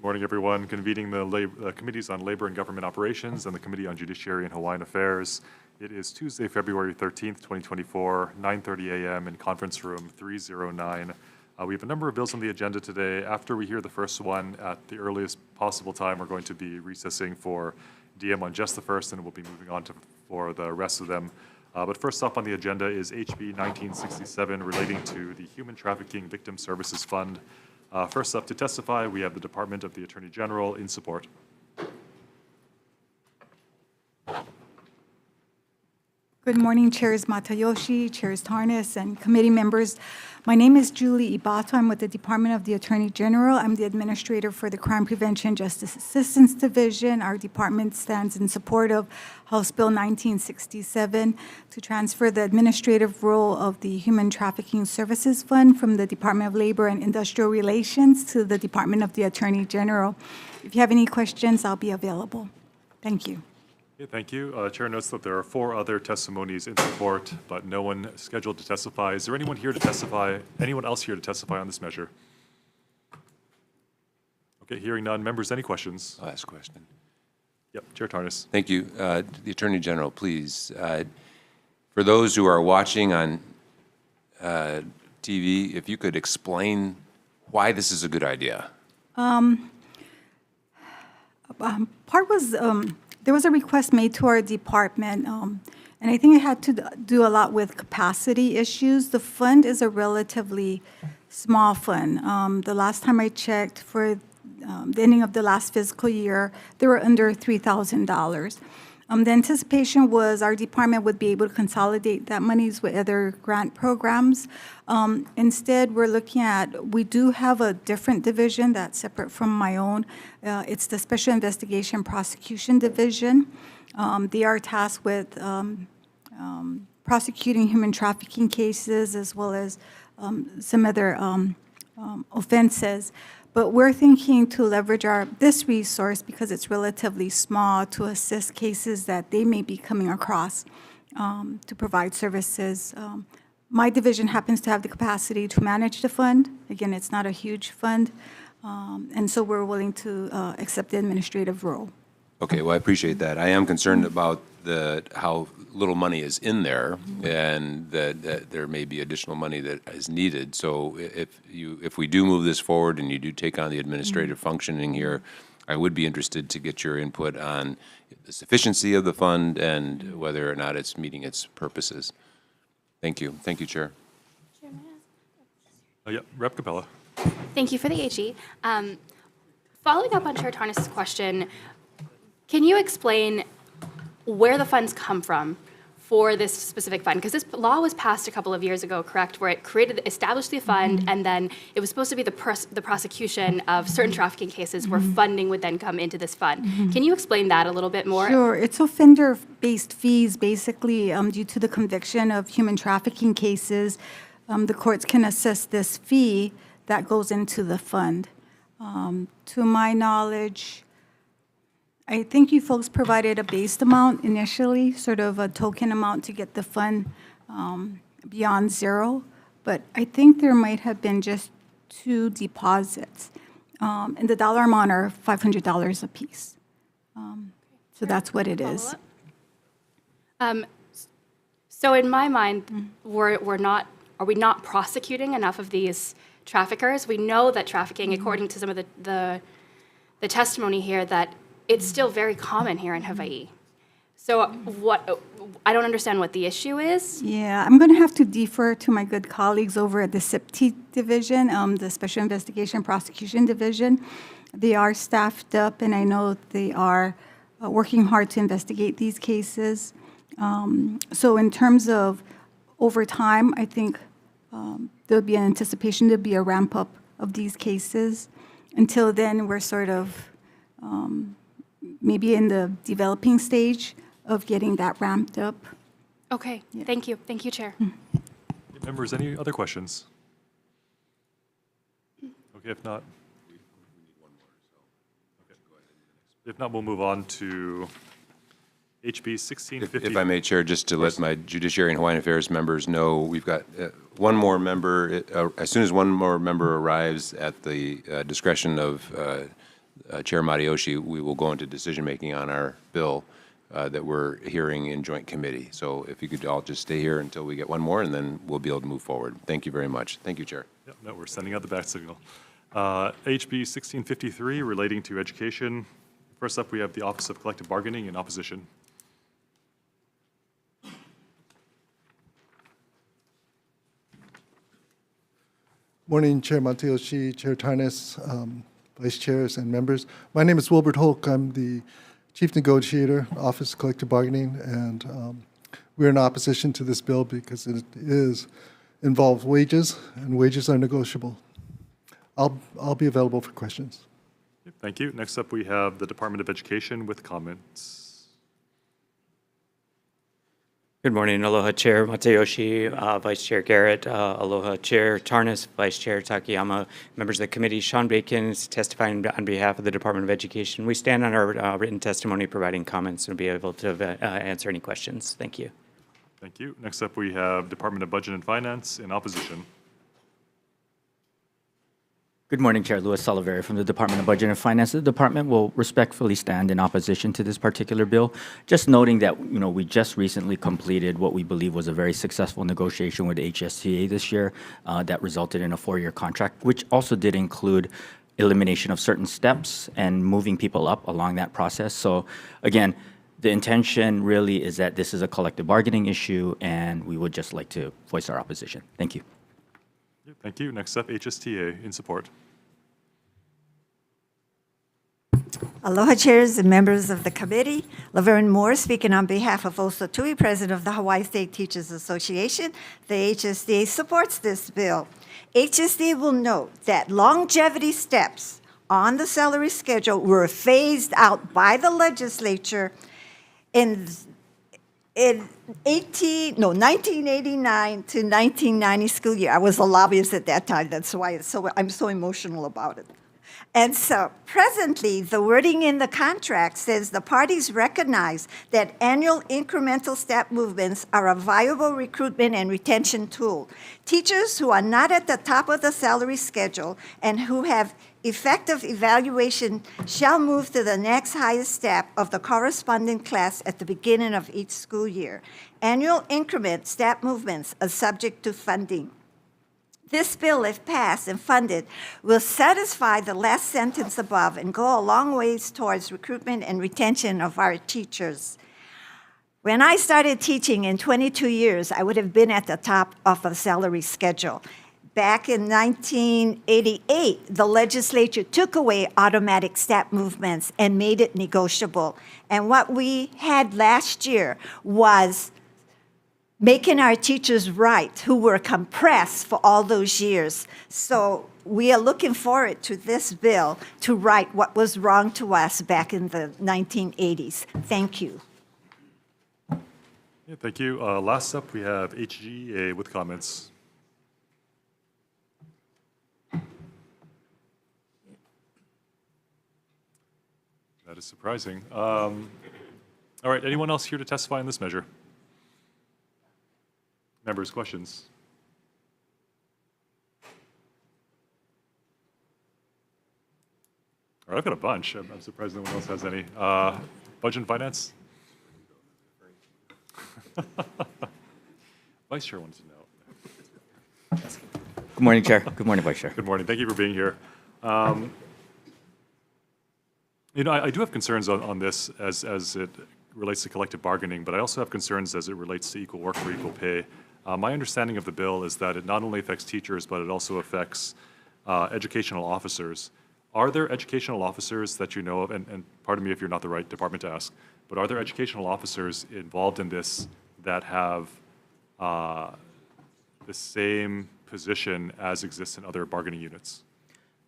Morning, everyone. Convening the Committees on Labor and Government Operations and the Committee on Judiciary and Hawaiian Affairs. It is Tuesday, February 13th, 2024, 9:30 a.m. in Conference Room 309. We have a number of bills on the agenda today. After we hear the first one, at the earliest possible time, we're going to be recessing for DM on just the first, and we'll be moving on for the rest of them. But first up on the agenda is HB 1967 relating to the Human Trafficking Victim Services Fund. First up to testify, we have the Department of the Attorney General in support. Good morning, Chairs Matayoshi, Chairs Tarnas, and committee members. My name is Julie Ibato. I'm with the Department of the Attorney General. I'm the administrator for the Crime Prevention Justice Assistance Division. Our department stands in support of House Bill 1967 to transfer the administrative role of the Human Trafficking Services Fund from the Department of Labor and Industrial Relations to the Department of the Attorney General. If you have any questions, I'll be available. Thank you. Okay, thank you. Chair notes that there are 4 other testimonies in support, but no one scheduled to testify. Is there anyone here to testify? Anyone else here to testify on this measure? Okay, hearing none. Members, any questions? I'll ask a question. Yep, Chair Tarnas. Thank you. The Attorney General, please. For those who are watching on TV, if you could explain why this is a good idea. There was a request made to our department, and I think it had to do a lot with capacity issues. The fund is a relatively small fund. The last time I checked, for the ending of the last fiscal year, they were under $3,000. The anticipation was our department would be able to consolidate that monies with other grant programs. Instead, we're looking at, we do have a different division that's separate from my own. It's the Special Investigation Prosecution Division. They are tasked with prosecuting human trafficking cases as well as some other offenses. But we're thinking to leverage this resource, because it's relatively small, to assist cases that they may be coming across to provide services. My division happens to have the capacity to manage the fund. Again, it's not a huge fund, and so we're willing to accept the administrative role. Okay, well, I appreciate that. I am concerned about how little money is in there, and that there may be additional money that is needed. So if we do move this forward and you do take on the administrative functioning here, I would be interested to get your input on the sufficiency of the fund and whether or not it's meeting its purposes. Thank you. Thank you, Chair. Yeah, Rep. Capella. Thank you for the HE. Following up on Chair Tarnas' question, can you explain where the funds come from for this specific fund? Because this law was passed a couple of years ago, correct, where it established the fund, and then it was supposed to be the prosecution of certain trafficking cases where funding would then come into this fund. Can you explain that a little bit more? Sure. It's offender-based fees, basically, due to the conviction of human trafficking cases. The courts can assess this fee that goes into the fund. To my knowledge, I think you folks provided a based amount initially, sort of a token amount to get the fund beyond zero, but I think there might have been just 2 deposits, and the dollar amount are $500 a piece. So that's what it is. So in my mind, are we not prosecuting enough of these traffickers? We know that trafficking, according to some of the testimony here, that it's still very common here in Hawaii. So I don't understand what the issue is. Yeah, I'm going to have to defer to my good colleagues over at the SIPT division, the Special Investigation Prosecution Division. They are staffed up, and I know they are working hard to investigate these cases. So in terms of over time, I think there'll be an anticipation to be a ramp up of these cases. Until then, we're sort of maybe in the developing stage of getting that ramped up. Okay, yeah. Thank you. Thank you, Chair. Members, any other questions? Okay, if not. If not, we'll move on to HB 1650. If I may, Chair, just to let my Judiciary and Hawaiian Affairs members know, we've got one more member. As soon as one more member arrives at the discretion of Chair Matayoshi, we will go into decision-making on our bill that we're hearing in joint committee. So if you could all just stay here until we get one more, and then we'll be able to move forward. Thank you very much. Thank you, Chair. Yep, no, we're sending out the bat signal. HB 1653 relating to education. First up, we have the Office of Collective Bargaining in opposition. Morning, Chair Matayoshi, Chair Tarnas, Vice Chairs, and members. My name is Wilbert Holk. I'm the Chief Negotiator, Office of Collective Bargaining, and we're in opposition to this bill because it involves wages, and wages are negotiable. I'll be available for questions. Thank you. Next up, we have the Department of Education with comments. Good morning. Aloha Chair Matayoshi, Vice Chair Garrett, aloha Chair Tarnas, Vice Chair Takayama, members of the committee. Sean Bacon is testifying on behalf of the Department of Education. We stand on our written testimony providing comments and be able to answer any questions. Thank you. Thank you. Next up, we have Department of Budget and Finance in opposition. Good morning, Chair Louis Salaveri from the Department of Budget and Finance. The department will respectfully stand in opposition to this particular bill, just noting that we just recently completed what we believe was a very successful negotiation with HSTA this year that resulted in a 4-year contract, which also did include elimination of certain steps and moving people up along that process. So again, the intention really is that this is a collective bargaining issue, and we would just like to voice our opposition. Thank you. Thank you. Next up, HSTA in support. Aloha chairs and members of the committee. Laverne Moore speaking on behalf of Osa Tui, President of the Hawaii State Teachers Association. The HSTA supports this bill. HSTA will note that longevity steps on the salary schedule were phased out by the legislature in 1989 to 1990 school year. I was a lobbyist at that time. That's why I'm so emotional about it. And so presently, the wording in the contract says the parties recognize that annual incremental step movements are a viable recruitment and retention tool. Teachers who are not at the top of the salary schedule and who have effective evaluation shall move to the next highest step of the corresponding class at the beginning of each school year. Annual increment step movements are subject to funding. This bill, if passed and funded, will satisfy the last sentence above and go a long ways towards recruitment and retention of our teachers. When I started teaching in 22 years, I would have been at the top of the salary schedule. Back in 1988, the legislature took away automatic step movements and made it negotiable. And what we had last year was making our teachers right, who were compressed for all those years. So we are looking forward to this bill to right what was wrong to us back in the 1980s. Thank you. Yeah, thank you. Last up, we have HGA with comments. That is surprising. All right, anyone else here to testify on this measure? Members, questions? All right, I've got a bunch. I'm surprised no one else has any. Budget and Finance? Vice Chair wanted to know. Good morning, Chair. Good morning, Vice Chair. Good morning. Thank you for being here. I do have concerns on this as it relates to collective bargaining, but I also have concerns as it relates to equal work for equal pay. My understanding of the bill is that it not only affects teachers, but it also affects educational officers. Are there educational officers that you know of, and pardon me if you're not the right department to ask, but are there educational officers involved in this that have the same position as exists in other bargaining units?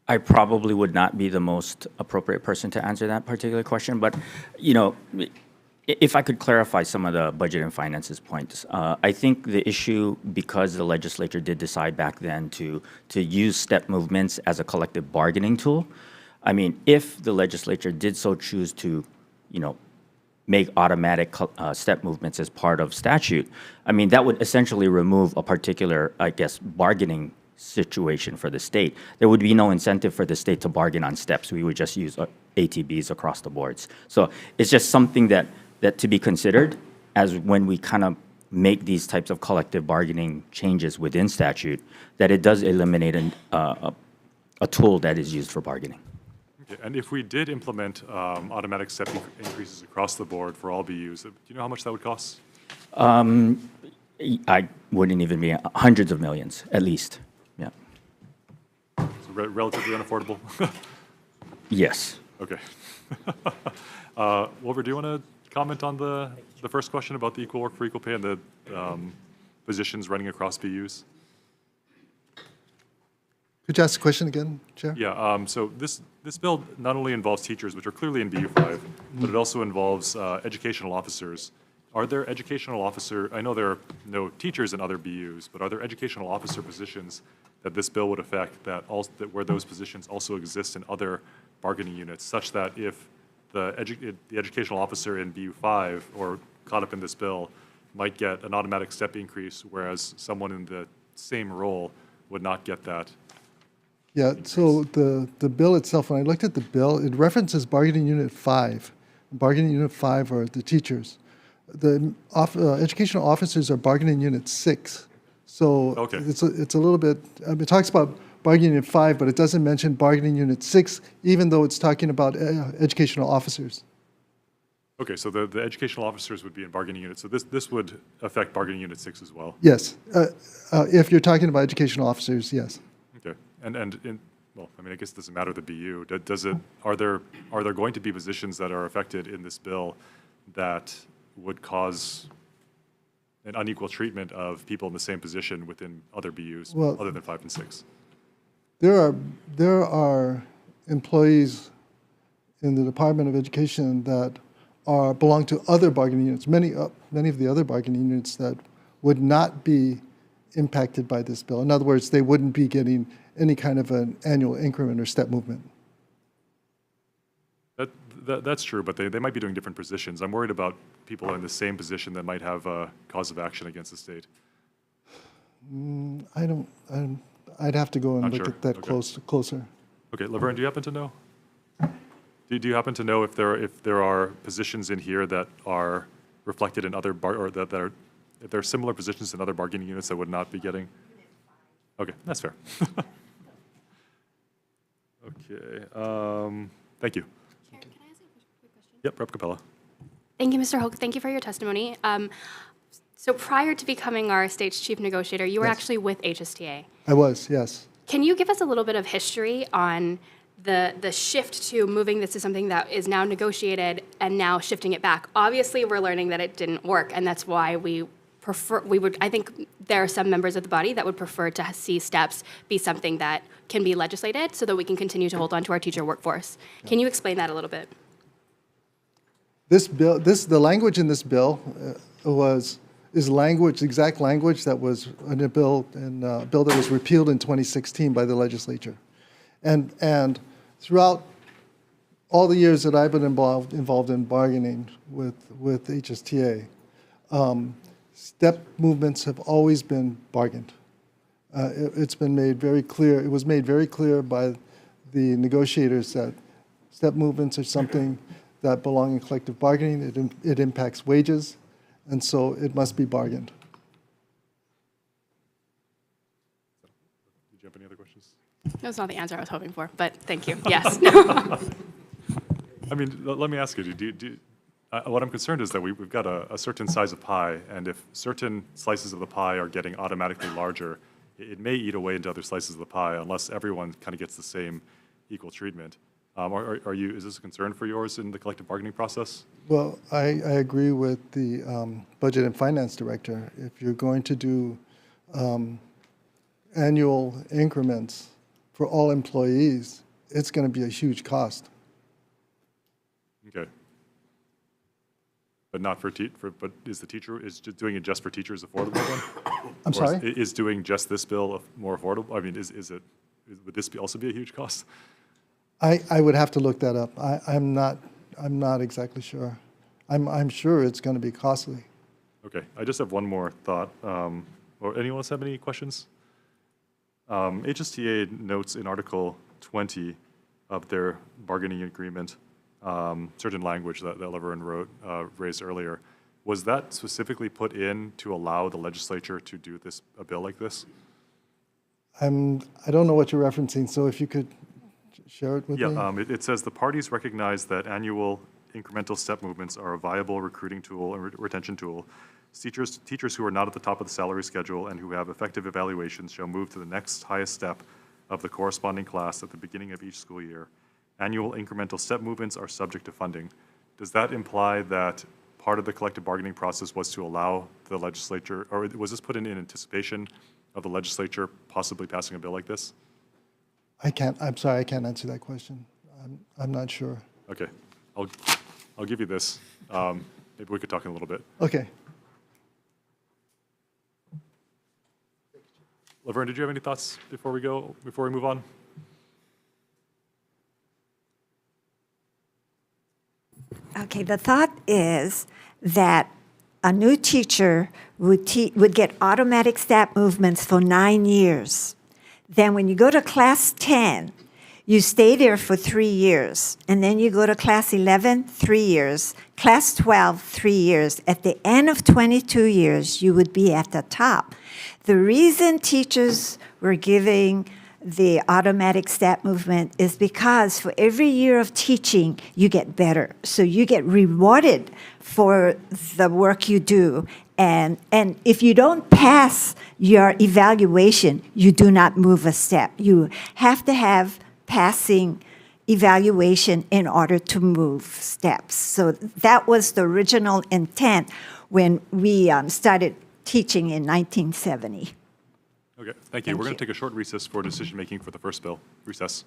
I probably would not be the most appropriate person to answer that particular question, but, if I could clarify some of the budget and finances points, I think the issue, because the legislature did decide back then to use step movements as a collective bargaining tool, I mean, if the legislature did so choose to, make automatic step movements as part of statute, I mean, that would essentially remove a particular, bargaining situation for the state. There would be no incentive for the state to bargain on steps. We would just use ATBs across the boards. So it's just something that to be considered as when we kind of make these types of collective bargaining changes within statute, that it does eliminate a tool that is used for bargaining. Okay, and if we did implement automatic step increases across the board for all BUs, do you know how much that would cost? I wouldn't even be hundreds of millions, at least. Yeah. So relatively unaffordable? Yes. Okay. Wilbur, do you want to comment on the first question about the equal work for equal pay and the positions running across BUs? Could you ask the question again, Chair? Yeah, so this bill not only involves teachers, which are clearly in BU5, but it also involves educational officers. Are there educational officer, I know there are no teachers in other BUs, but are there educational officer positions that this bill would affect that where those positions also exist in other bargaining units, such that if the educational officer in BU5 or caught up in this bill might get an automatic step increase, whereas someone in the same role would not get that? Yeah, so the bill itself, when I looked at the bill, it references bargaining unit 5. Bargaining unit 5 are the teachers. The educational officers are bargaining unit 6. So Okay. it's a little bit, it talks about bargaining unit 5, but it doesn't mention bargaining unit 6, even though it's talking about educational officers. Okay, so the educational officers would be in bargaining unit, so this would affect bargaining unit 6 as well? Yes, if you're talking about educational officers, yes. Okay, well, I mean, I guess it doesn't matter the BU. Are there going to be positions that are affected in this bill that would cause an unequal treatment of people in the same position within other BUs other than 5 and 6? There are employees in the Department of Education that belong to other bargaining units, many of the other bargaining units that would not be impacted by this bill. In other words, they wouldn't be getting any kind of an annual increment or step movement. That's true, but they might be doing different positions. I'm worried about people in the same position that might have a cause of action against the state. I'd have to go and Not look sure. at that Okay. closer. Okay, Laverne, do you happen to know? Do you happen to know if there are positions in here that are reflected in other if there are similar positions in other bargaining units that would not be getting? Okay, that's fair. Okay, thank you. Chair, can I ask a quick question? Yep, Rep. Capella. Thank you, Mr. Hoke. Thank you for your testimony. So prior to becoming our state's chief negotiator, you were Yes. actually with HSTA. I was, yes. Can you give us a little bit of history on the shift to moving this to something that is now negotiated and now shifting it back? Obviously, we're learning that it didn't work, and that's why I think there are some members of the body that would prefer to see steps be something that can be legislated so that we can continue to hold on to our teacher workforce. Can you explain that a little bit? The language in this bill is exact language that was in a bill that was repealed in 2016 by the legislature, and throughout all the years that I've been involved in bargaining with HSTA, step movements have always been bargained. It's been made very clear. It was made very clear by the negotiators that step movements are something that belong in collective bargaining. It impacts wages, and so it must be bargained. Did you have any other questions? That was not the answer I was hoping for, but thank you. Yes. I mean, let me ask you, what I'm concerned is that we've got a certain size of pie, and if certain slices of the pie are getting automatically larger, it may eat away into other slices of the pie unless everyone kind of gets the same equal treatment. Is this a concern for yours in the collective bargaining process? Well, I agree with the Budget and Finance Director. If you're going to do annual increments for all employees, it's going to be a huge cost. Okay. But not but is doing it just for teachers affordable then? I'm sorry? Is doing just this bill more affordable? I mean, would this also be a huge cost? I would have to look that up. I'm not exactly sure. I'm sure it's going to be costly. Okay, I just have one more thought. Or anyone else have any questions? HSTA notes in Article 20 of their bargaining agreement, certain language that Laverne raised earlier. Was that specifically put in to allow the legislature to do a bill like this? I don't know what you're referencing, so if you could share it with me? Yeah, it says the parties recognize that annual incremental step movements are a viable recruiting tool and retention tool. Teachers who are not at the top of the salary schedule and who have effective evaluations shall move to the next highest step of the corresponding class at the beginning of each school year. Annual incremental step movements are subject to funding. Does that imply that part of the collective bargaining process was to allow the legislature, or was this put in anticipation of the legislature possibly passing a bill like this? I'm sorry, I can't answer that question. I'm not sure. Okay, I'll give you this. Maybe we could talk in a little bit. Okay. Laverne, did you have any thoughts before we move on? Okay, the thought is that a new teacher would get automatic step movements for 9 years. Then when you go to class 10, you stay there for 3 years. And then you go to class 11, 3 years. Class 12, 3 years. At the end of 22 years, you would be at the top. The reason teachers were giving the automatic step movement is because for every year of teaching, you get better. So you get rewarded for the work you do. And if you don't pass your evaluation, you do not move a step. You have to have passing evaluation in order to move steps. So that was the original intent when we started teaching in 1970. Okay, thank you. We're going to take a short recess for decision-making for the first bill. Recess.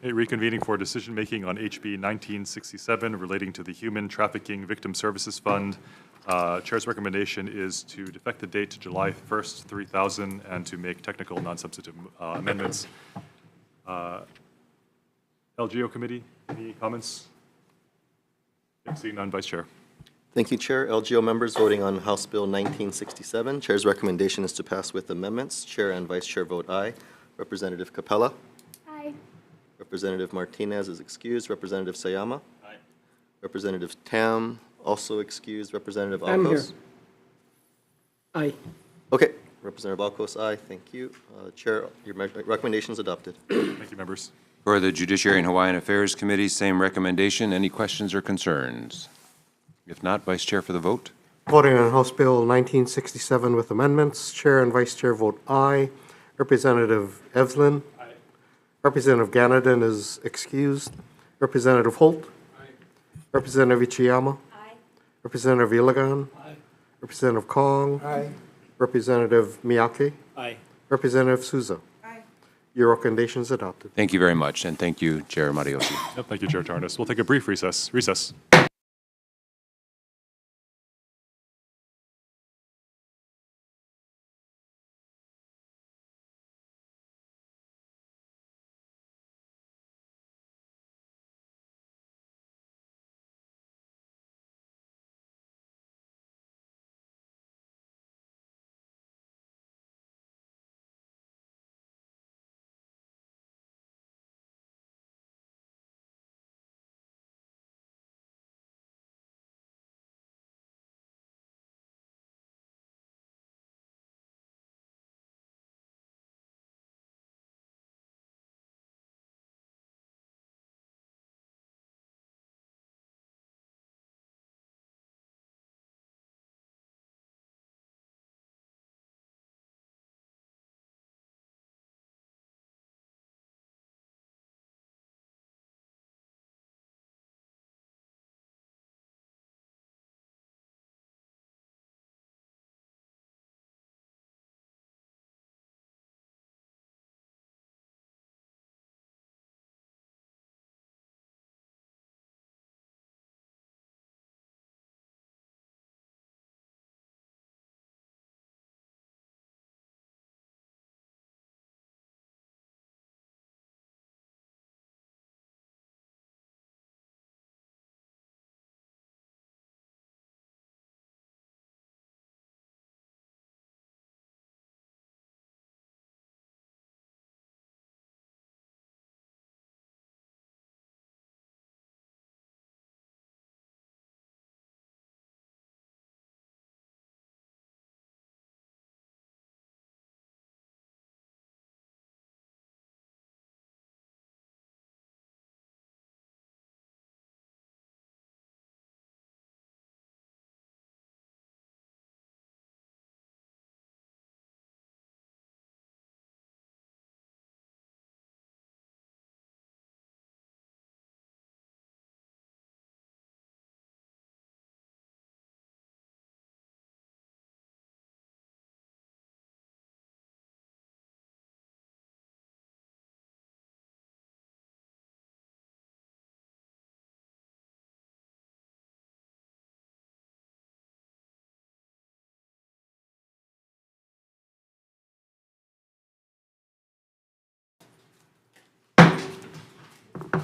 Reconvening for decision-making on HB 1967 relating to the Human Trafficking Victim Services Fund. Chair's recommendation is to defect the date to July 1st, 3000, and to make technical non-substantive amendments. LGO Committee, any comments? Seeing none, Vice Chair. Thank you, Chair. LGO members voting on House Bill 1967. Chair's recommendation is to pass with amendments. Chair and Vice Chair vote aye. Representative Capella. Aye. Representative Martinez is excused. Representative Sayama. Aye. Representative Tam also excused. Representative Alcos. I'm here. Aye. Okay. Representative Alcos, aye. Thank you. Chair, your recommendation is adopted. Thank you, members. For the Judiciary and Hawaiian Affairs Committee, same recommendation. Any questions or concerns? If not, Vice Chair for the vote. Voting on House Bill 1967 with amendments, Chair and Vice Chair vote aye. Representative Evslin. Aye. Representative Ganadin is excused. Representative Holt. Aye. Representative Ichiyama. Aye. Representative Ilagan. Aye. Representative Kong. Aye. Representative Miyake. Aye. Representative Souza. Aye. Your recommendation is adopted. Thank you very much, and thank you, Chair Matioshi. Yep, thank you, Chair Tarnas. We'll take a brief recess. Recess.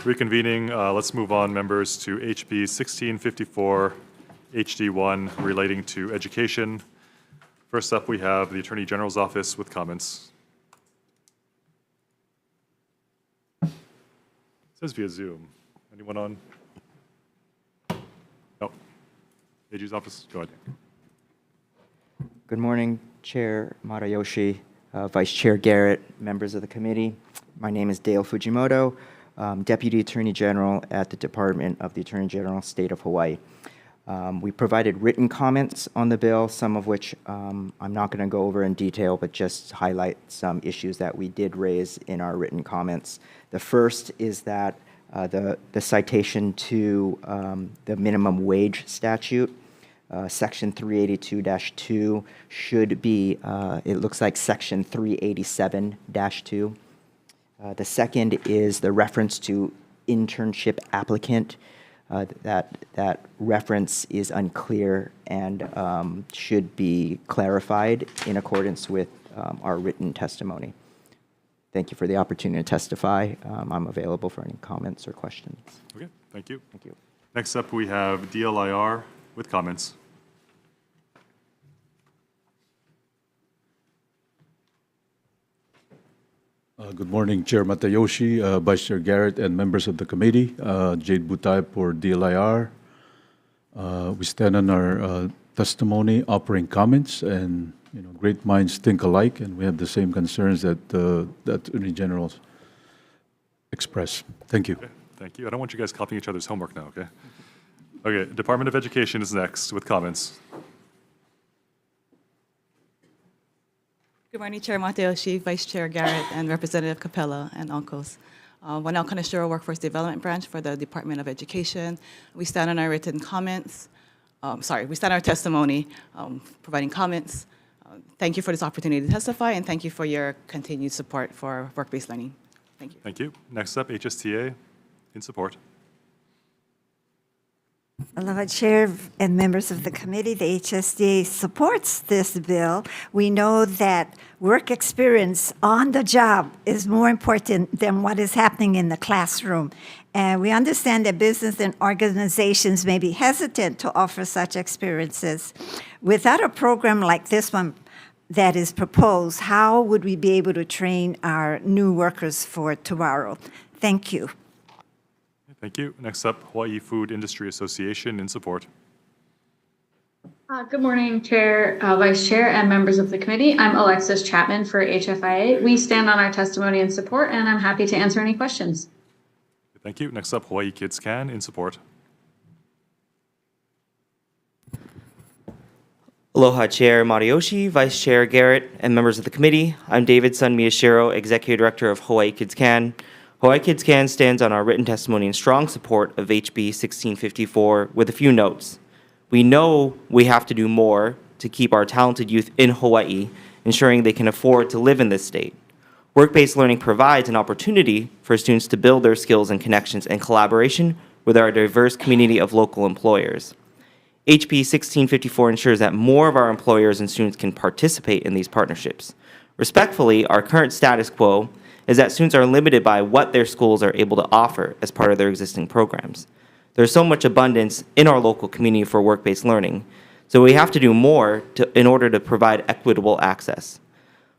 Reconvening, let's move on, members, to HB 1654 HD1 relating to education. First up, we have the Attorney General's Office with comments. It says via Zoom. Anyone on? No. AG's office, go ahead. Good morning, Chair Matayoshi, Vice Chair Garrett, members of the committee. My name is Dale Fujimoto, Deputy Attorney General at the Department of the Attorney General, State of Hawaii. We provided written comments on the bill, some of which I'm not going to go over in detail, but just highlight some issues that we did raise in our written comments. The first is that the citation to the minimum wage statute, Section 382-2 should be, it looks like Section 387-2. The second is the reference to internship applicant. That reference is unclear and should be clarified in accordance with our written testimony. Thank you for the opportunity to testify. I'm available for any comments or questions. Okay, thank you. Thank you. Next up, we have DLIR with comments. Good morning, Chair Matayoshi, Vice Chair Garrett, and members of the committee. Jade Butay for DLIR. We stand on our testimony, offering comments, and great minds think alike, and we have the same concerns that the Attorney General expressed. Thank you. Okay, thank you. I don't want you guys copying each other's homework now, okay? Okay, Department of Education is next with comments. Good morning, Chair Matayoshi, Vice Chair Garrett, and Representative Capella and uncles. Wanel Kaneshiro, Workforce Development Branch for the Department of Education. We stand on our written comments. We stand on our testimony, providing comments. Thank you for this opportunity to testify, and thank you for your continued support for work-based learning. Thank you. Thank you. Next up, HSTA in support. Aloha, Chair and members of the committee. The HSTA supports this bill. We know that work experience on the job is more important than what is happening in the classroom. And we understand that business and organizations may be hesitant to offer such experiences. Without a program like this one that is proposed, how would we be able to train our new workers for tomorrow? Thank you. Thank you. Next up, Hawaii Food Industry Association in support. Good morning, Chair, Vice Chair, and members of the committee. I'm Alexis Chapman for HFIA. We stand on our testimony and support, and I'm happy to answer any questions. Thank you. Next up, Hawaii Kids Can in support. Aloha, Chair Matayoshi, Vice Chair Garrett, and members of the committee. I'm David Sun Miyashiro, Executive Director of Hawaii Kids Can. Hawaii Kids Can stands on our written testimony in strong support of HB 1654 with a few notes. We know we have to do more to keep our talented youth in Hawaii, ensuring they can afford to live in this state. Work-based learning provides an opportunity for students to build their skills and connections in collaboration with our diverse community of local employers. HB 1654 ensures that more of our employers and students can participate in these partnerships. Respectfully, our current status quo is that students are limited by what their schools are able to offer as part of their existing programs. There's so much abundance in our local community for work-based learning, so we have to do more in order to provide equitable access.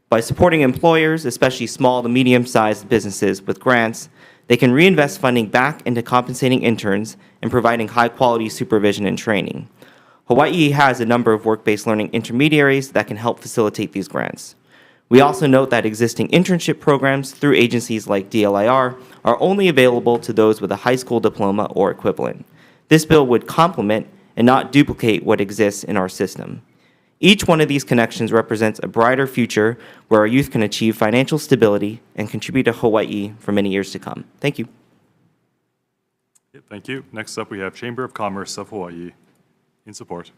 By supporting employers, especially small to medium-sized businesses with grants, they can reinvest funding back into compensating interns and providing high-quality supervision and training. Hawaii has a number of work-based learning intermediaries that can help facilitate these grants. We also note that existing internship programs through agencies like DLIR are only available to those with a high school diploma or equivalent. This bill would complement and not duplicate what exists in our system. Each one of these connections represents a brighter future where our youth can achieve financial stability and contribute to Hawaii for many years to come. Thank you. Thank you. Next up, we have Chamber of Commerce of Hawaii in support.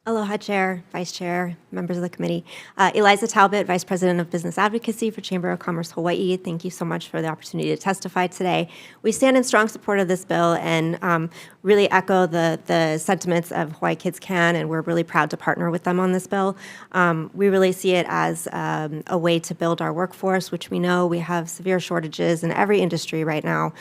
Aloha Chair, Vice Chair, members of the committee. Eliza Talbot, Vice President of Business Advocacy for Chamber of Commerce Hawaii. Thank you so much for the opportunity to testify today. We stand in strong support of this bill and really echo the sentiments of Hawaii Kids Can, and we're really proud to partner with them on this bill. We really see it as a way to build our workforce, which we know we have severe shortages in every industry right now.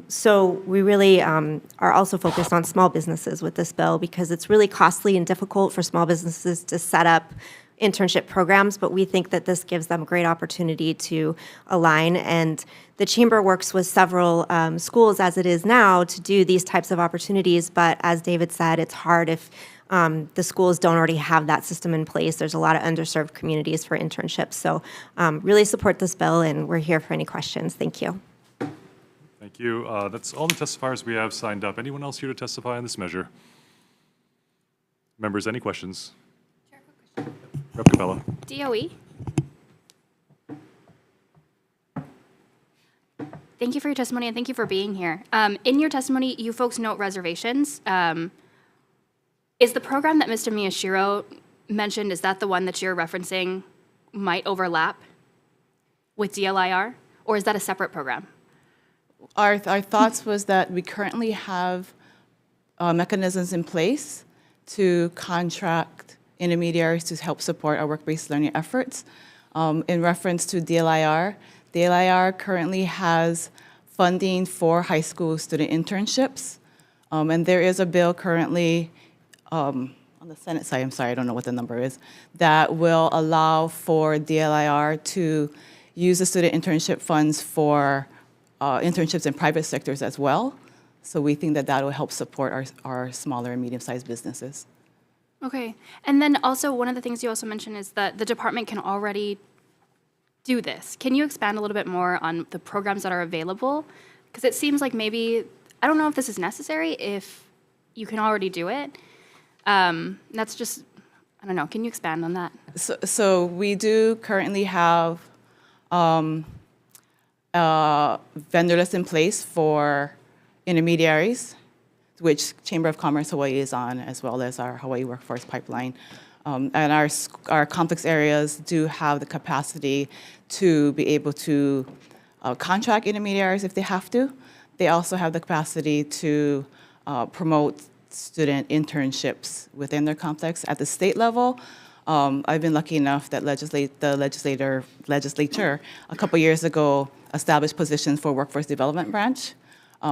So we really are also focused on small businesses with this bill because it's really costly and difficult for small businesses to set up internship programs, but we think that this gives them a great opportunity to align. And the Chamber works with several schools as it is now to do these types of opportunities, but as David said, it's hard if the schools don't already have that system in place. There's a lot of underserved communities for internships. So really support this bill, and we're here for any questions. Thank you. Thank you. That's all the testifiers we have signed up. Anyone else here to testify on this measure? Members, any questions? Rep. Capella. DOE. Thank you for your testimony and thank you for being here. In your testimony, you folks note reservations. Is the program that Mr. Miyashiro mentioned, is that the one that you're referencing might overlap with DLIR, or is that a separate program? Our thoughts was that we currently have mechanisms in place to contract intermediaries to help support our work-based learning efforts. In reference to DLIR, DLIR currently has funding for high school student internships, and there is a bill currently on the Senate side, I'm sorry, I don't know what the number is, that will allow for DLIR to use the student internship funds for internships in private sectors as well. So we think that that will help support our smaller and medium-sized businesses. Okay. And then also, one of the things you also mentioned is that the department can already do this. Can you expand a little bit more on the programs that are available? Because it seems like maybe, I don't know if this is necessary, if you can already do it. That's just, I don't know, can you expand on that? So we do currently have vendor list in place for intermediaries, which Chamber of Commerce Hawaii is on, as well as our Hawaii Workforce Pipeline. And our complex areas do have the capacity to be able to contract intermediaries if they have to. They also have the capacity to promote student internships within their complex. At the state level, I've been lucky enough that the legislature a couple years ago established positions for workforce development branch.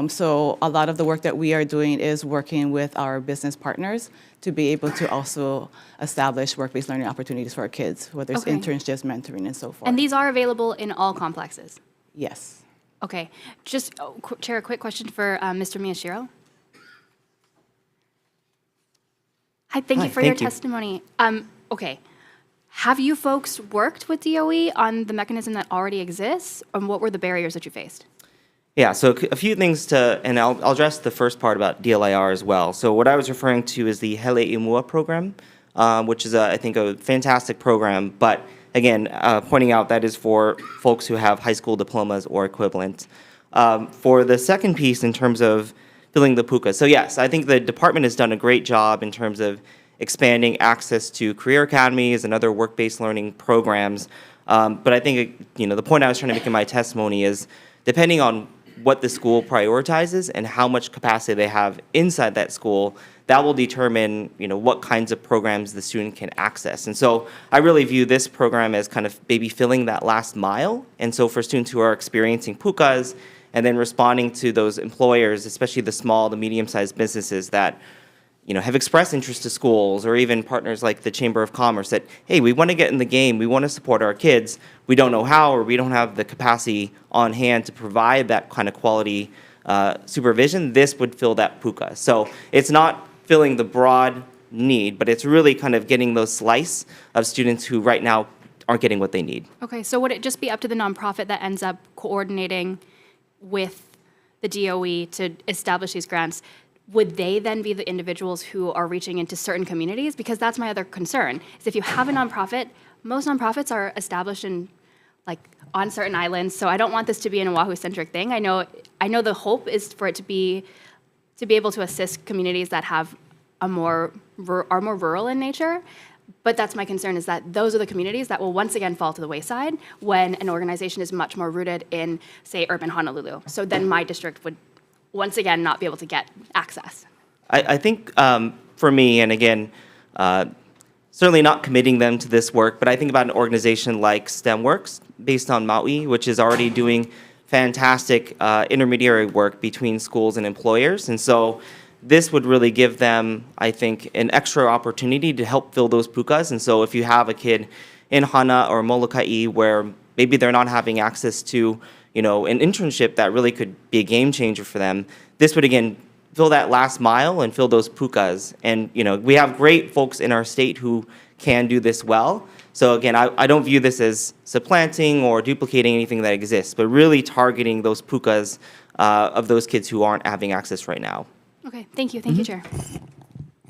So a lot of the work that we are doing is working with our business partners to be able to also establish work-based learning opportunities for our kids, whether it's internships, mentoring, and so forth. And these are available in all complexes? Yes. Okay. Just, Chair, a quick question for Mr. Miyashiro. Hi, thank you for your testimony. Okay. Have you folks worked with DOE on the mechanism that already exists, and what were the barriers that you faced? Yeah, so a few things and I'll address the first part about DLIR as well. So what I was referring to is the Hele Imua program, which is, I think, a fantastic program. But again, pointing out that is for folks who have high school diplomas or equivalent. For the second piece, in terms of filling the puka. So yes, I think the department has done a great job in terms of expanding access to career academies and other work-based learning programs. But I think, the point I was trying to make in my testimony is, depending on what the school prioritizes and how much capacity they have inside that school, that will determine, what kinds of programs the student can access. And so I really view this program as kind of maybe filling that last mile. And so for students who are experiencing pukas and then responding to those employers, especially the small, the medium-sized businesses that, have expressed interest to schools, or even partners like the Chamber of Commerce that, hey, we want to get in the game, we want to support our kids, we don't know how, or we don't have the capacity on hand to provide that kind of quality supervision, this would fill that puka. So it's not filling the broad need, but it's really kind of getting those slice of students who right now aren't getting what they need. Okay, so would it just be up to the nonprofit that ends up coordinating with the DOE to establish these grants? Would they then be the individuals who are reaching into certain communities? Because that's my other concern, is if you have a nonprofit, most nonprofits are established in, on certain islands, so I don't want this to be an Oahu-centric thing. I know the hope is for it to be able to assist communities that have are more rural in nature. But that's my concern, is that those are the communities that will once again fall to the wayside when an organization is much more rooted in, say, urban Honolulu. So then my district would once again not be able to get access. I think for me, and again, certainly not committing them to this work, but I think about an organization like STEMworks based on Maui, which is already doing fantastic intermediary work between schools and employers. And so this would really give them, I think, an extra opportunity to help fill those pukas. And so if you have a kid in Hana or Molokai where maybe they're not having access to, an internship that really could be a game changer for them, this would, again, fill that last mile and fill those pukas. And, we have great folks in our state who can do this well. So again, I don't view this as supplanting or duplicating anything that exists, but really targeting those pukas of those kids who aren't having access right now. Okay, thank you. Thank you, Chair.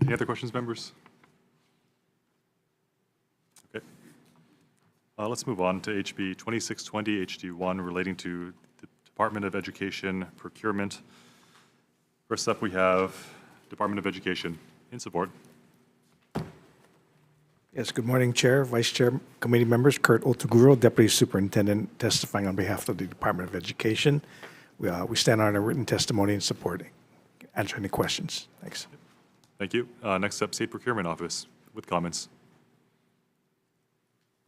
Any other questions, members? Okay. Let's move on to HB 2620 HD1 relating to the Department of Education procurement. First up, we have Department of Education. In support. Yes, good morning, Chair, Vice Chair, committee members. Kurt Otoguro, Deputy Superintendent, testifying on behalf of the Department of Education. We stand on a written testimony in support. Answer any questions. Thanks. Thank you. Next up, State Procurement Office with comments.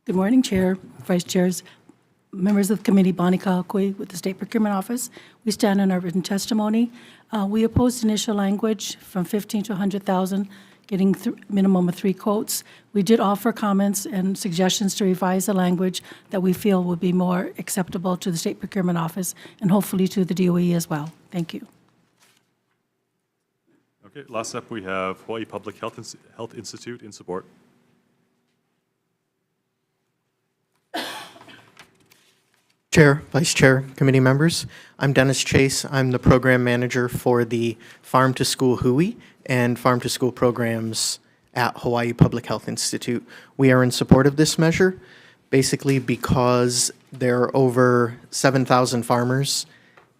Good morning, Chair, Vice Chairs, members of the committee. Bonnie Kahakui with the State Procurement Office. We stand on our written testimony. We opposed initial language from 15 to 100,000, getting minimum of 3 quotes. We did offer comments and suggestions to revise the language that we feel would be more acceptable to the State Procurement Office and hopefully to the DOE as well. Thank you. Okay, last up, we have Hawaii Public Health Institute in support. Chair, Vice Chair, committee members, I'm Dennis Chase. I'm the program manager for the Farm to School Hui and Farm to School programs at Hawaii Public Health Institute. We are in support of this measure, basically because there are over 7,000 farmers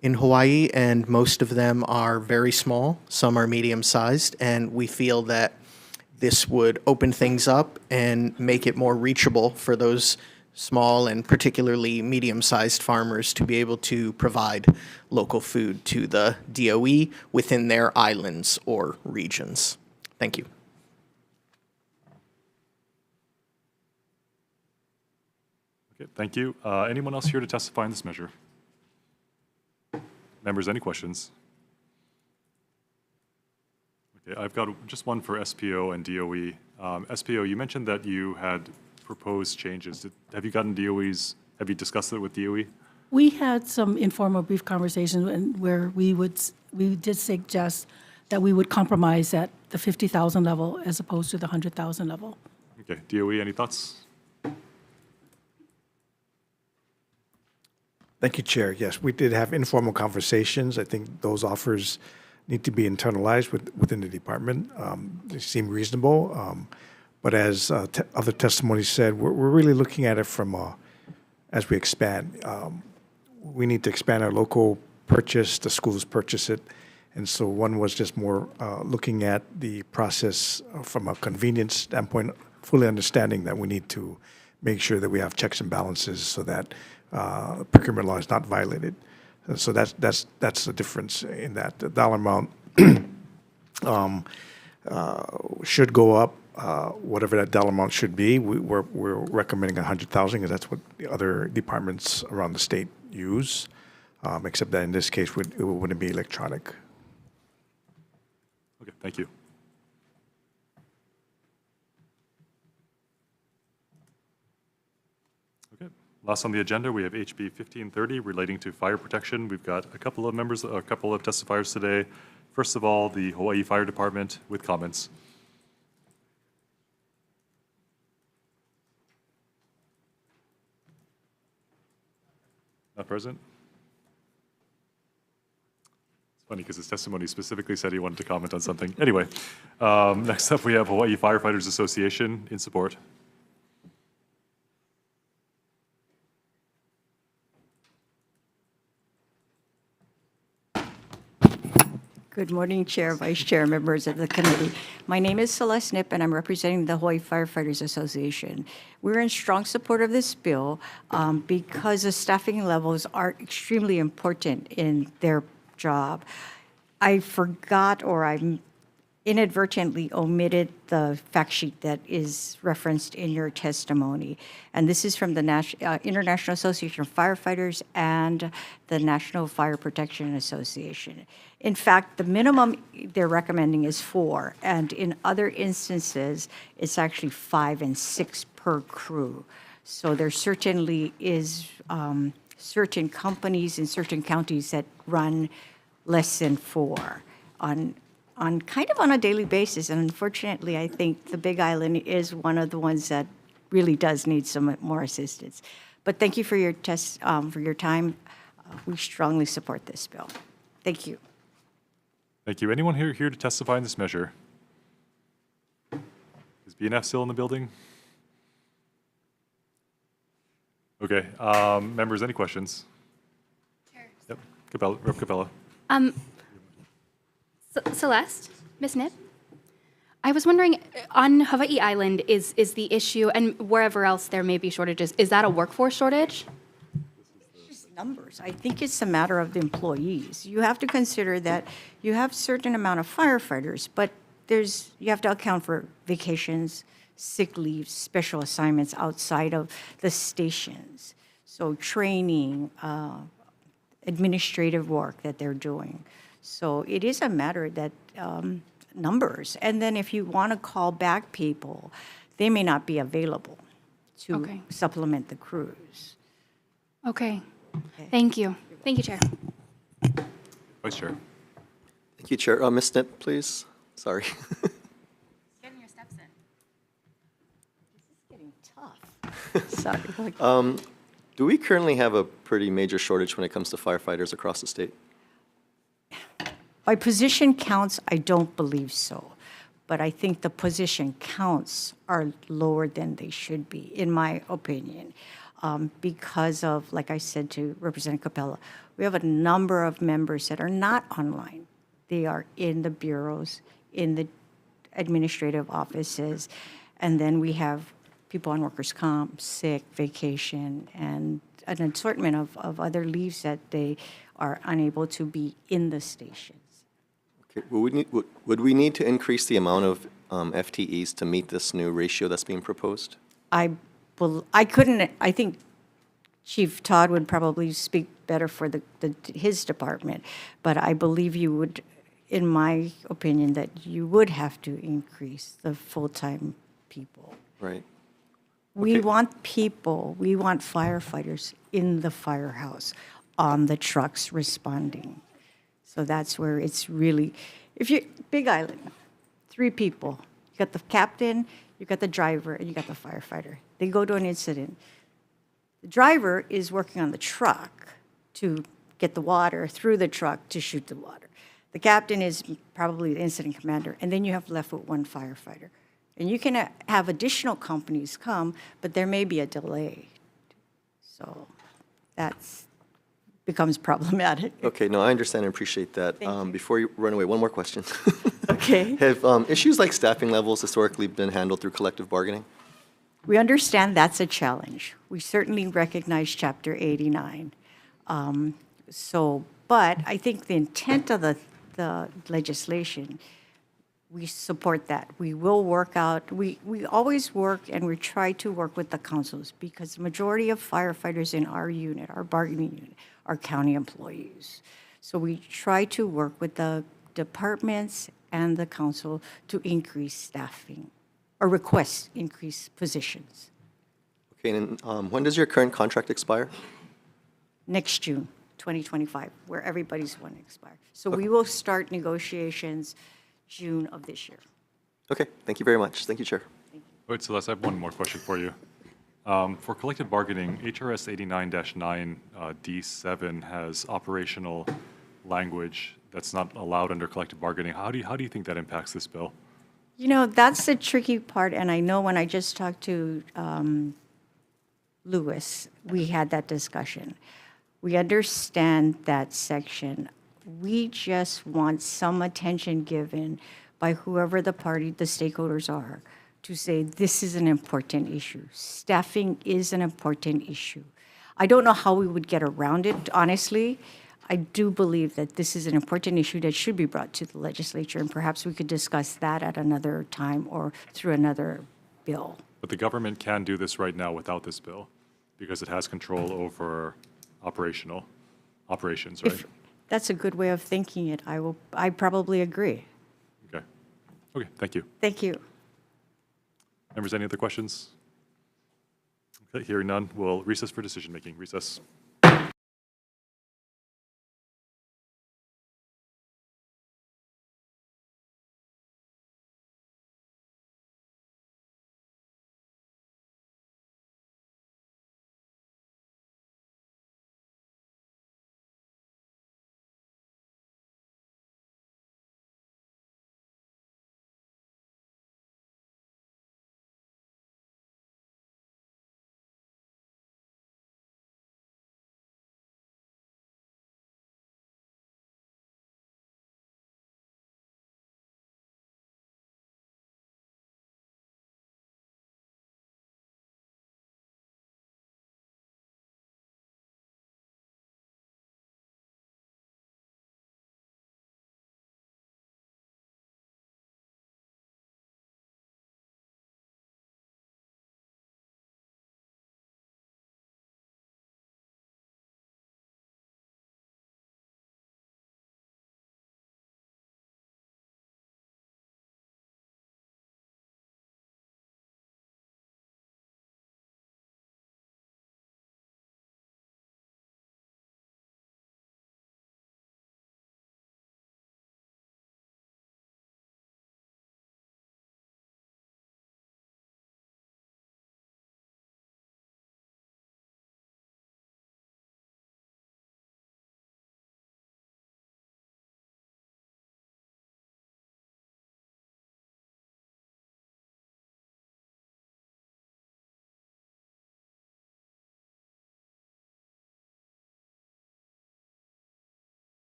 in Hawaii, and most of them are very small. Some are medium-sized, and we feel that this would open things up and make it more reachable for those small and particularly medium-sized farmers to be able to provide local food to the DOE within their islands or regions. Thank you. Okay, thank you. Anyone else here to testify on this measure? Members, any questions? Okay, I've got just one for SPO and DOE. SPO, you mentioned that you had proposed changes. Have you have you discussed it with DOE? We had some informal brief conversations where we did suggest that we would compromise at the 50,000 level as opposed to the 100,000 level. Okay, DOE, any thoughts? Thank you, Chair. Yes, we did have informal conversations. I think those offers need to be internalized within the department. They seem reasonable. But as other testimonies said, we're really looking at it from as we expand. We need to expand our local purchase, the schools purchase it. And so one was just more looking at the process from a convenience standpoint, fully understanding that we need to make sure that we have checks and balances so that procurement law is not violated. And so that's the difference in that. The dollar amount should go up. Whatever that dollar amount should be, we're recommending 100,000 because that's what the other departments around the state use, except that in this case it wouldn't be electronic. Okay, thank you. Okay, last on the agenda, we have HB 1530 relating to fire protection. We've got a couple of testifiers today. First of all, the Hawaii Fire Department with comments. Not present? It's funny because his testimony specifically said he wanted to comment on something. Anyway, next up we have Hawaii Firefighters Association in support. Good morning, Chair, Vice Chair, members of the committee. My name is Celeste Nip, and I'm representing the Hawaii Firefighters Association. We're in strong support of this bill because the staffing levels are extremely important in their job. I forgot, or I inadvertently omitted the fact sheet that is referenced in your testimony. And this is from the International Association of Firefighters and the National Fire Protection Association. In fact, the minimum they're recommending is 4, and in other instances, it's actually 5 and 6 per crew. So there certainly is certain companies in certain counties that run less than 4 on kind of on a daily basis. And unfortunately, I think the Big Island is one of the ones that really does need some more assistance. But thank you for your for your time. We strongly support this bill. Thank you. Thank you. Anyone here to testify in this measure? Is BNF still in the building? Okay. Members, any questions? Yep. Capella, Rep. Capella. Celeste, Ms. Nip, I was wondering, on Hawaii Island, is the issue, and wherever else there may be shortages, is that a workforce shortage? Numbers. I think it's a matter of the employees. You have to consider that you have certain amount of firefighters, but you have to account for vacations, sick leaves, special assignments outside of the stations. So training, administrative work that they're doing. So it is a matter that numbers. And then if you want to call back people, they may not be available to supplement the crews. Okay. Thank you. Thank you, Chair. Vice Chair. Thank you, Chair. Ms. Snip, please. Sorry. Getting your steps in. This is getting tough. Sorry. Do we currently have a pretty major shortage when it comes to firefighters across the state? By position counts, I don't believe so. But I think the position counts are lower than they should be, in my opinion. Because of, like I said to Representative Capella, we have a number of members that are not online. They are in the bureaus, in the administrative offices, and then we have people on workers' comp, sick, vacation, and an assortment of other leaves that they are unable to be in the stations. Okay. Would we need to increase the amount of FTEs to meet this new ratio that's being proposed? I couldn't, I think Chief Todd would probably speak better for his department, but I believe you would, in my opinion, that you would have to increase the full-time people. Right. We want people, we want firefighters in the firehouse, on the trucks responding. So that's where it's really, Big Island, 3 people. You got the captain, you got the driver, and you got the firefighter. They go to an incident. The driver is working on the truck to get the water through the truck to shoot the water. The captain is probably the incident commander, and then you have left with 1 firefighter. And you can have additional companies come, but there may be a delay. So that's becomes problematic. Okay, no, I understand and appreciate that. Before you run away, one more question. Okay. Have issues like staffing levels historically been handled through collective bargaining? We understand that's a challenge. We certainly recognize Chapter 89. But I think the intent of the legislation, we support that. We will work out, we always work and we try to work with the councils because the majority of firefighters in our unit, our bargaining unit, are county employees. So we try to work with the departments and the council to increase staffing or request increased positions. Okay, and when does your current contract expire? Next June, 2025, where everybody's one expire. So we will start negotiations June of this year. Okay, thank you very much. Thank you, Chair. All right, Celeste, I have one more question for you. For collective bargaining, HRS 89-9 D7 has operational language that's not allowed under collective bargaining. How do you think that impacts this bill? You know, that's the tricky part, and I know when I just talked to Lewis, we had that discussion. We understand that section we just want some attention given by whoever the party, the stakeholders are, to say this is an important issue. Staffing is an important issue. I don't know how we would get around it, honestly. I do believe that this is an important issue that should be brought to the legislature, and perhaps we could discuss that at another time or through another bill. But the government can do this right now without this bill because it has control over operations, right? If that's a good way of thinking it, I probably agree. Okay. Okay, thank you. Thank you. Members, any other questions? Okay, hearing none, we'll recess for decision-making. Recess.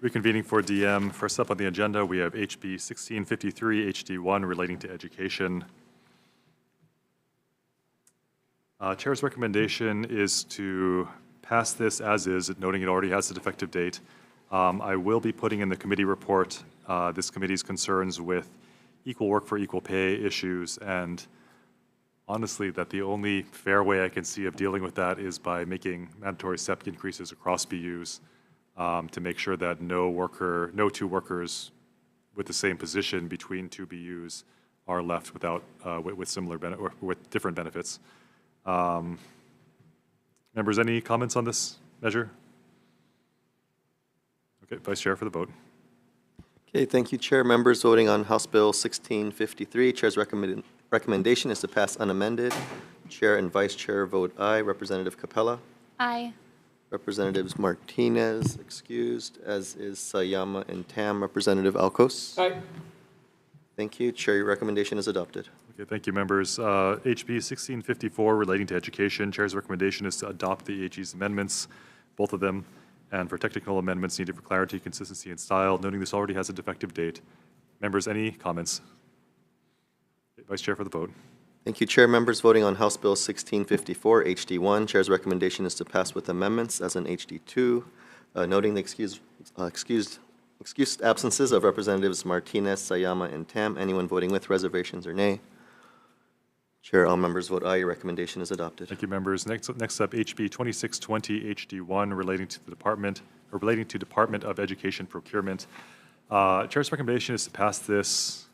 Reconvening for DM. First up on the agenda, we have HB 1653 HD1 relating to education. Chair's recommendation is to pass this as is, noting it already has a defective date. I will be putting in the committee report this committee's concerns with equal work for equal pay issues, and honestly, that the only fair way I can see of dealing with that is by making mandatory step increases across BUs to make sure that no two workers with the same position between two BUs are left without with similar or with different benefits. Members, any comments on this measure? Okay, Vice Chair for the vote. Okay, thank you, Chair. Members voting on House Bill 1653. Chair's recommendation is to pass unamended. Chair and Vice Chair vote aye. Representative Capella. Aye. Representatives Martinez excused, as is Sayama and Tam. Representative Alcos. Aye. Thank you. Chair, your recommendation is adopted. Okay, thank you, members. HB 1654 relating to education. Chair's recommendation is to adopt the AG's amendments, both of them, and for technical amendments needed for clarity, consistency, and style, noting this already has a defective date. Members, any comments? Vice Chair for the vote. Thank you, Chair. Members voting on House Bill 1654 HD1. Chair's recommendation is to pass with amendments as in HD2, noting the excused absences of Representatives Martinez, Sayama, and Tam. Anyone voting with reservations or nay? Chair, all members vote aye. Your recommendation is adopted. Thank you, members. Next up, HB 2620 HD1 relating to the Department of Education procurement. Chair's recommendation is to pass this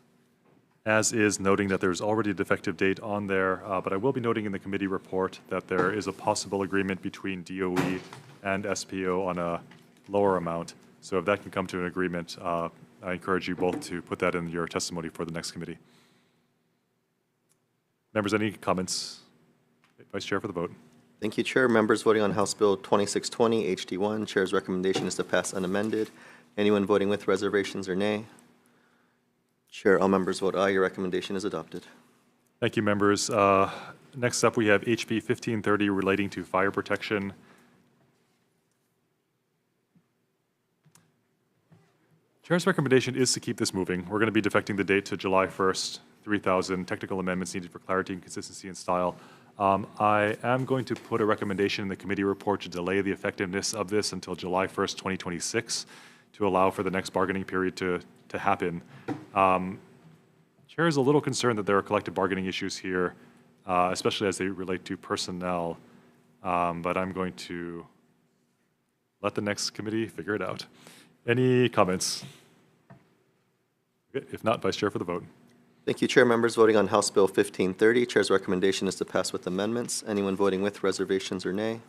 as is, noting that there's already a defective date on there, but I will be noting in the committee report that there is a possible agreement between DOE and SPO on a lower amount. So if that can come to an agreement, I encourage you both to put that in your testimony for the next committee. Members, any comments? Vice Chair for the vote. Thank you, Chair. Members voting on House Bill 2620 HD1. Chair's recommendation is to pass unamended. Anyone voting with reservations or nay? Chair, all members vote aye. Your recommendation is adopted. Thank you, members. Next up, we have HB 1530 relating to fire protection. Chair's recommendation is to keep this moving. We're going to be defecting the date to July 1st, 3000, technical amendments needed for clarity and consistency and style. I am going to put a recommendation in the committee report to delay the effectiveness of this until July 1st, 2026, to allow for the next bargaining period to happen. Chair is a little concerned that there are collective bargaining issues here, especially as they relate to personnel, but I'm going to let the next committee figure it out. Any comments? Okay, if not, Vice Chair for the vote. Thank you, Chair. Members voting on House Bill 1530. Chair's recommendation is to pass with amendments. Anyone voting with reservations or nay?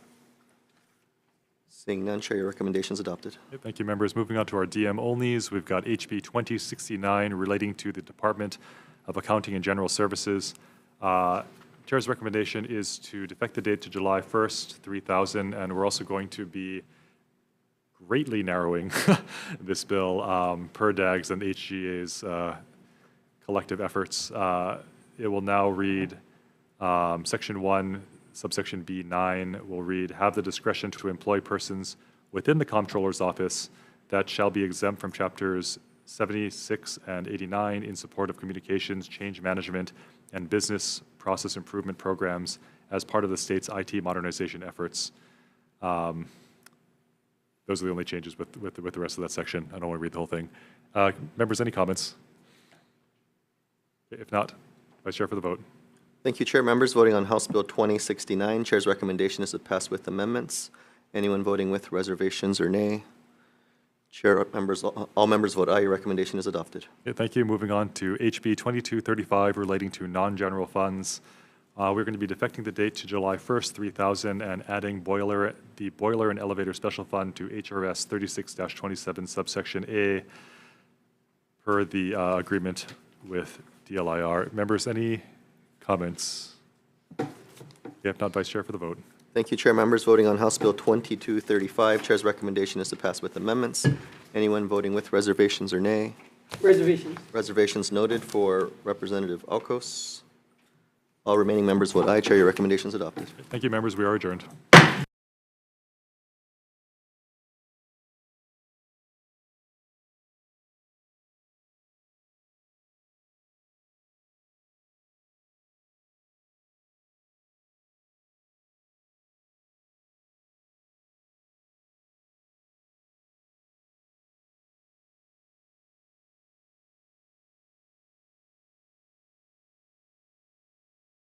Seeing none, Chair, your recommendation is adopted. Okay, thank you, members. Moving on to our DM onlys, we've got HB 2069 relating to the Department of Accounting and General Services. Chair's recommendation is to defect the date to July 1st, 3000, and we're also going to be greatly narrowing this bill per DAG's and HGA's collective efforts. It will now read Section 1, subsection B9 will read, have the discretion to employ persons within the Comptroller's office that shall be exempt from Chapters 76 and 89 in support of communications, change management, and business process improvement programs as part of the state's IT modernization efforts. Those are the only changes with the rest of that section. I don't want to read the whole thing. Members, any comments? If not, Vice Chair for the vote. Thank you, Chair. Members voting on House Bill 2069. Chair's recommendation is to pass with amendments. Anyone voting with reservations or nay? Chair, all members vote aye. Your recommendation is adopted. Okay, thank you. Moving on to HB 2235 relating to non-general funds. We're going to be defecting the date to July 1st, 3000, and adding the boiler and elevator special fund to HRS 36-27 subsection A per the agreement with DLIR. Members, any comments? If not, Vice Chair for the vote. Thank you, Chair. Members voting on House Bill 2235. Chair's recommendation is to pass with amendments. Anyone voting with reservations or nay? Reservations. Reservations noted for Representative Alcos. All remaining members vote aye. Chair, your recommendation is adopted. Thank you, members. We are adjourned.